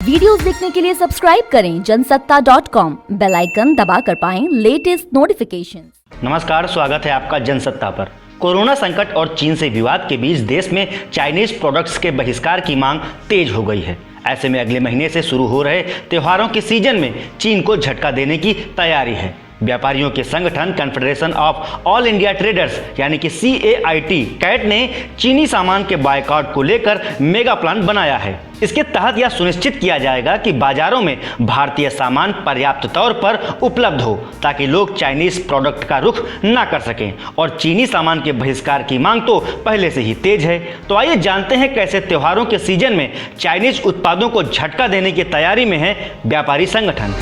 Videos देखने के लिए सब्सक्राइब करें जनसत्ता.com, बेल आइकन दबाकर पाएं लेटेस्ट नोटिफिकेशन। नमस्कार, स्वागत है आपका जनसत्ता पर। कोरोना संकट और चीन से विवाद के बीच देश में चाइनीज प्रोडक्ट्स के बहिष्कार की मांग तेज हो गई है। ऐसे में अगले महीने से शुरू हो रहे त्योहारों के सीजन में चीन को झटका देने की तैयारी है। व्यापारियों के संगठन confederation of all India traders यानी कि CAIT कैट ने चीनी सामान के बायकॉट को लेकर मेगा प्लान बनाया है। इसके तहत यह सुनिश्चित किया जाएगा कि बाजारों में भारतीय सामान पर्याप्त तौर पर उपलब्ध हो ताकि लोग चाइनीज प्रोडक्ट का रुख ना कर सकें। और चीनी सामान के बहिष्कार की मांग तो पहले से ही तेज है। तो आइए जानते हैं कैसे त्योहारों के सीजन में चाइनीज उत्पादों को झटका देने की तैयारी में है व्यापारी संगठन।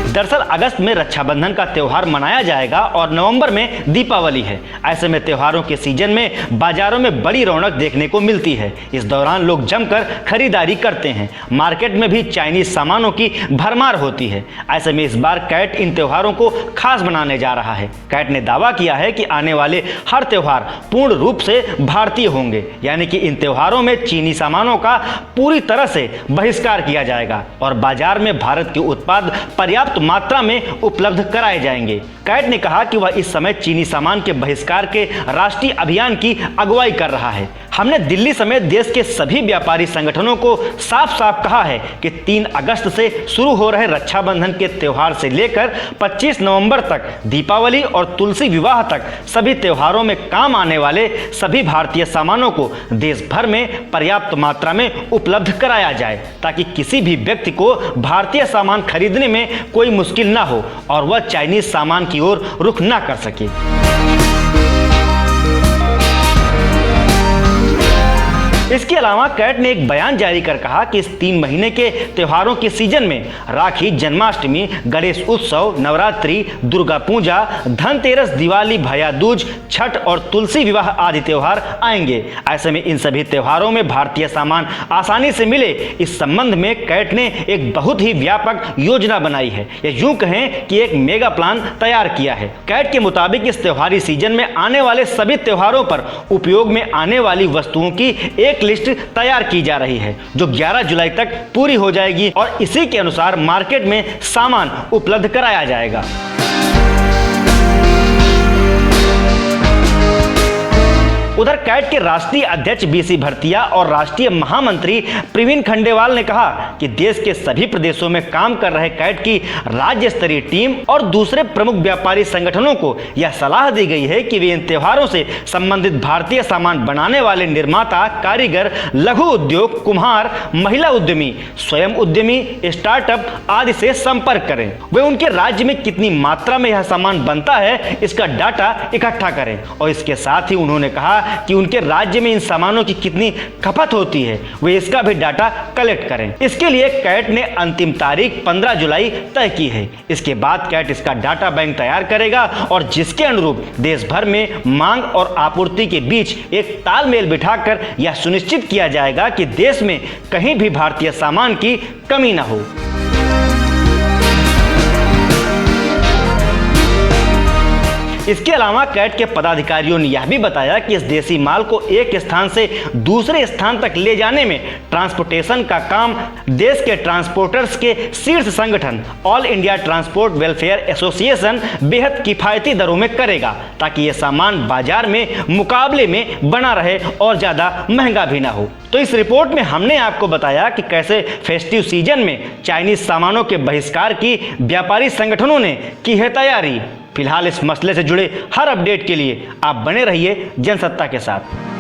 दरअसल अगस्त में रक्षाबंधन का त्यौहार मनाया जाएगा और नवंबर में दीपावली है। ऐसे में त्योहारों के सीजन में बाजारों में बड़ी रौनक देखने को मिलती है। इस दौरान लोग जमकर खरीदारी करते हैं। मार्केट में भी चाइनीज सामानों की भरमार होती है। ऐसे में इस बार कैट इन त्योहारों को खास बनाने जा रहा है। कैट ने दावा किया है कि आने वाले हर त्योहार पूर्ण रूप से भारतीय होंगे, यानी कि इन त्योहारों में चीनी सामानों का पूरी तरह से बहिष्कार किया जाएगा और बाजार में भारत के उत्पाद पर्याप्त मात्रा में उपलब्ध कराए जाएंगे। कैट ने कहा कि वह इस समय चीनी सामान के बहिष्कार के राष्ट्रीय अभियान की अगुवाई कर रहा है। हमने दिल्ली समेत देश के सभी व्यापारी संगठनों को साफ साफ कहा है कि 3 अगस्त से शुरू हो रहे रक्षाबंधन के त्योहार से लेकर 25 नवंबर तक दीपावली और तुलसी विवाह तक सभी त्योहारों में काम आने वाले सभी भारतीय सामानों को देश भर में पर्याप्त मात्रा में उपलब्ध कराया जाए ताकि किसी भी व्यक्ति को भारतीय सामान खरीदने में कोई मुश्किल ना हो और वह चाइनीज सामान की ओर रुख ना कर सके। इसके अलावा कैट ने एक बयान जारी कर कहा कि इस 3 महीने के त्योहारों के सीजन में राखी, जन्माष्टमी, गणेश उत्सव, नवरात्रि, दुर्गा पूजा, धनतेरस, दिवाली, भैया दूज, छठ और तुलसी विवाह आदि त्योहार आएंगे। ऐसे में इन सभी त्योहारों में भारतीय सामान आसानी से मिले, इस संबंध में कैट ने एक बहुत ही व्यापक योजना बनाई है। या यूं कहें कि एक मेगा प्लान तैयार किया है। कैट के मुताबिक इस त्योहारी सीजन में आने वाले सभी त्योहारों पर उपयोग में आने वाली वस्तुओं की एक लिस्ट तैयार की जा रही है जो 11 जुलाई तक पूरी हो जाएगी और इसी के अनुसार मार्केट में सामान उपलब्ध कराया जाएगा। उधर कैट के राष्ट्रीय अध्यक्ष BC भरतिया और राष्ट्रीय महामंत्री प्रवीण खंडेवाल ने कहा कि देश के सभी प्रदेशों में काम कर रहे कैट की राज्य स्तरीय टीम और दूसरे प्रमुख व्यापारी संगठनों को यह सलाह दी गई है कि वे इन त्योहारों से संबंधित भारतीय सामान बनाने वाले निर्माता, कारीगर, लघु उद्योग, कुम्हार, महिला उद्यमी, स्वयं उद्यमी, स्टार्टअप आदि से संपर्क करें। वे उनके राज्य में कितनी मात्रा में यह सामान बनता है इसका डाटा इकट्ठा करें और इसके साथ ही उन्होंने कहा कि उनके राज्य में इन सामानों की कितनी खपत होती है वे इसका भी डाटा कलेक्ट करें। इसके लिए कैट ने अंतिम तारीख 15 जुलाई तय की है। इसके बाद कैट इसका डाटा बैंक तैयार करेगा और जिसके अनुरूप देश भर में मांग और आपूर्ति के बीच एक तालमेल बिठाकर यह सुनिश्चित किया जाएगा कि देश में कहीं भी भारतीय सामान की कमी न हो। इसके अलावा कैट के पदाधिकारियों ने यह भी बताया कि इस देसी माल को एक स्थान से दूसरे स्थान तक ले जाने में ट्रांसपोर्टेशन का काम देश के ट्रांसपोर्टर्स के शीर्ष संगठन all India transport welfare association बेहद किफायती दरों में करेगा ताकि ये सामान बाजार में मुकाबले में बना रहे और ज़्यादा महंगा भी ना हो। तो इस रिपोर्ट में हमने आपको बताया कि कैसे फेस्टिव सीजन में चाइनीज सामानों के बहिष्कार की व्यापारी संगठनों ने की है तैयारी। फिलहाल इस मसले से जुड़े हर अपडेट के लिए आप बने रहिए जनसत्ता के साथ।